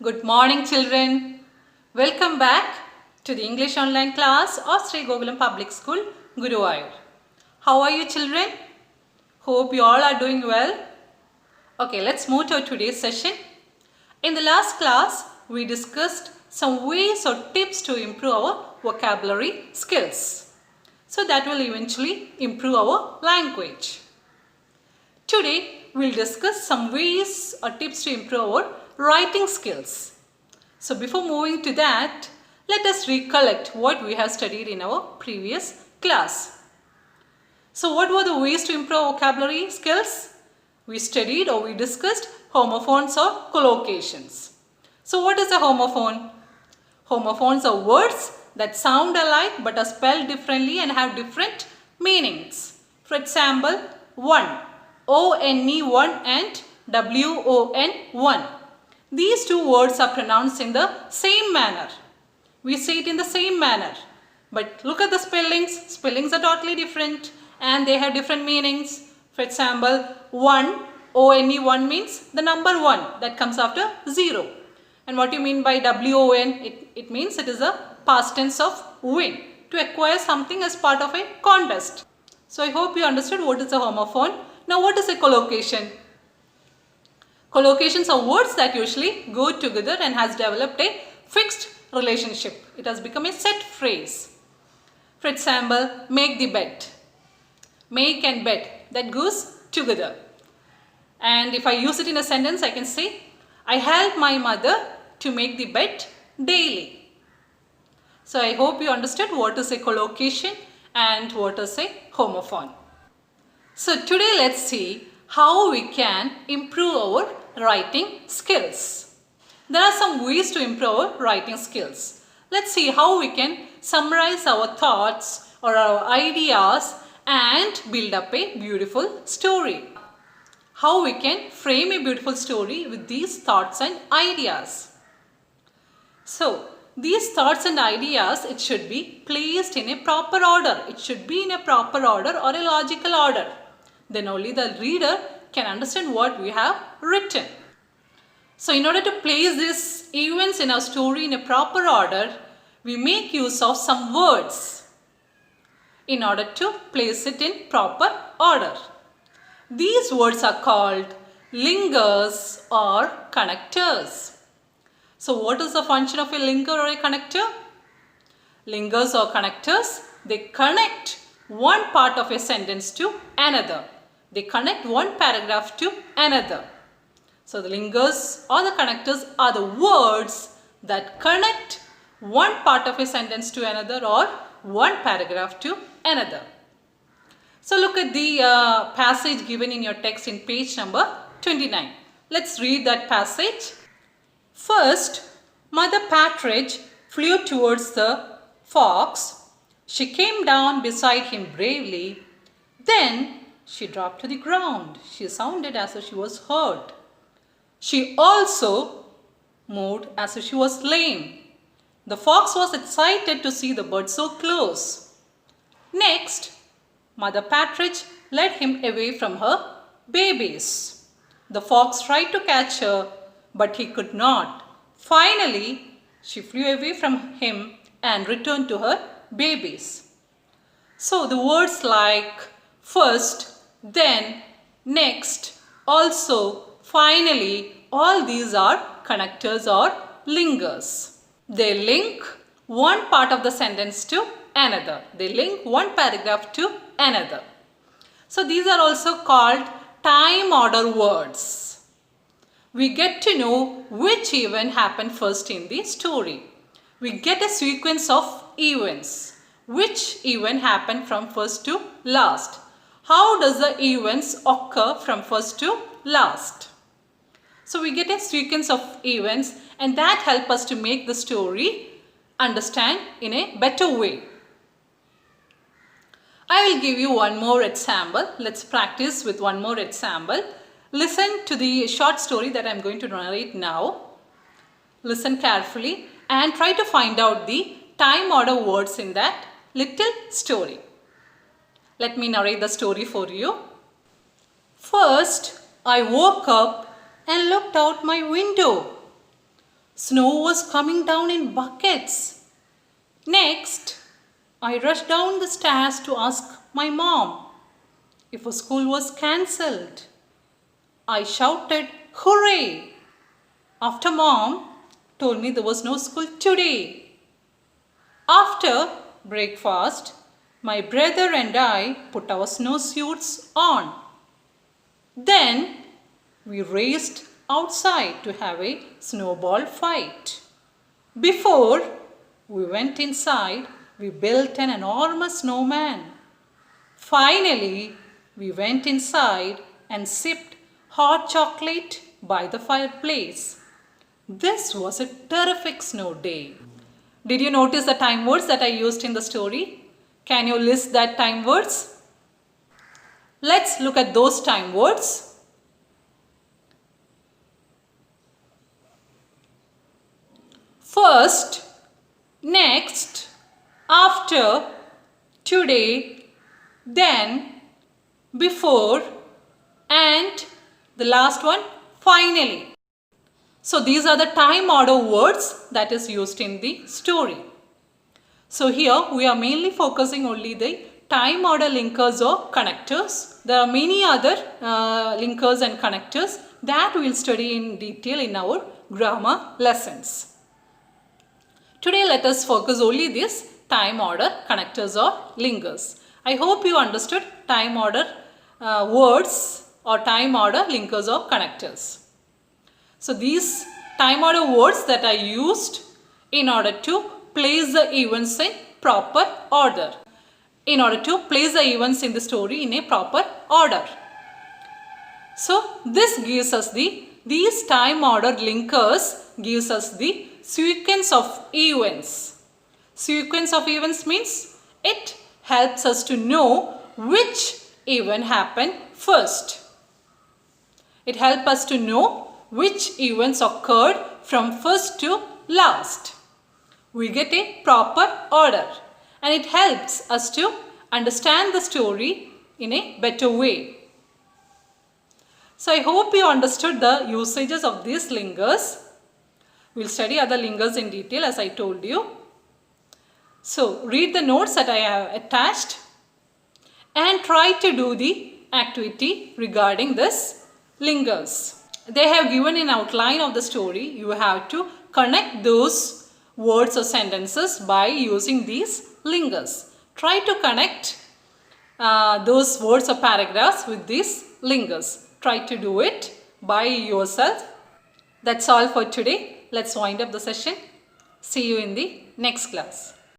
Good morning, children. Welcome back to the English online class of Sri Gokulam Public School, Guruvayur. How are you, children? Hope you all are doing well. Okay, let's move to today's session. In the last class, we discussed some ways or tips to improve our vocabulary skills. So that will eventually improve our language. Today, we'll discuss some ways or tips to improve our writing skills. So before moving to that, let us recollect what we have studied in our previous class. So what were the ways to improve vocabulary skills? We studied or we discussed homophones or collocations. So what is a homophone? Homophones are words that sound alike but are spelled differently and have different meanings. For example, one, O-N-E, one, and W-O-N, one. These two words are pronounced in the same manner. We say it in the same manner. But look at the spellings. Spellings are totally different and they have different meanings. For example, one, O-N-E, one means the number one that comes after 0. And what you mean by W-O-N? It means it is a past tense of win, to acquire something as part of a contest. So I hope you understood what is a homophone. Now what is a collocation? Collocations are words that usually go together and has developed a fixed relationship. It has become a set phrase. For example, make the bed. Make and bed, that goes together. And if I use it in a sentence, I can say, I help my mother to make the bed daily. So I hope you understood what is a collocation and what is a homophone. So today let's see how we can improve our writing skills. There are some ways to improve our writing skills. Let's see how we can summarize our thoughts or our ideas and build up a beautiful story. How we can frame a beautiful story with these thoughts and ideas. So, these thoughts and ideas, it should be placed in a proper order. It should be in a proper order or a logical order. Then only the reader can understand what we have written. So in order to place these events in our story in a proper order, we make use of some words in order to place it in proper order. These words are called linkers or connectors. So what is the function of a linker or a connector? Linkers or connectors, they connect one part of a sentence to another. They connect one paragraph to another. So the linkers or the connectors are the words that connect one part of a sentence to another or one paragraph to another. So look at the passage given in your text in page number 29. Let's read that passage. First, Mother Partridge flew towards the fox. She came down beside him bravely. Then she dropped to the ground. She sounded as if she was hurt. She also moved as if she was lame. The fox was excited to see the bird so close. Next, Mother Partridge led him away from her babies. The fox tried to catch her, but he could not. Finally, she flew away from him and returned to her babies. So the words like first, then, next, also, finally, all these are connectors or linkers. They link one part of the sentence to another. They link one paragraph to another. So these are also called time order words. We get to know which event happened first in the story. We get a sequence of events. Which event happened from first to last? How does the events occur from first to last? So we get a sequence of events and that helps us to make the story understand in a better way. I will give you one more example. Let's practice with one more example. Listen to the short story that I am going to narrate now. Listen carefully and try to find out the time order words in that little story. Let me narrate the story for you. First, I woke up and looked out my window. Snow was coming down in buckets. Next, I rushed down the stairs to ask my mom if a school was cancelled. I shouted, "Hooray!" after mom told me there was no school today. After breakfast, my brother and I put our snowsuits on. Then we raced outside to have a snowball fight. Before we went inside, we built an enormous snowman. Finally, we went inside and sipped hot chocolate by the fireplace. This was a terrific snow day. Did you notice the time words that I used in the story? Can you list that time words? Let's look at those time words. First, next, after, today, then, before, and the last one, finally. So these are the time order words that is used in the story. So here we are mainly focusing only the time order linkers or connectors. There are many other linkers and connectors that we will study in detail in our grammar lessons. Today let us focus only this time order connectors or linkers. I hope you understood time order words or time order linkers or connectors. So these time order words that are used in order to place the events in proper order. In order to place the events in the story in a proper order. So this gives us these time order linkers gives us the sequence of events. Sequence of events means it helps us to know which event happened first. It helps us to know which events occurred from first to last. We get a proper order and it helps us to understand the story in a better way. So I hope you understood the usages of these linkers. We'll study other linkers in detail as I told you. So read the notes that I have attached and try to do the activity regarding this linkers. They have given an outline of the story. You have to connect those words or sentences by using these linkers. Try to connect those words or paragraphs with these linkers. Try to do it by yourself. That's all for today. Let's wind up the session. See you in the next class.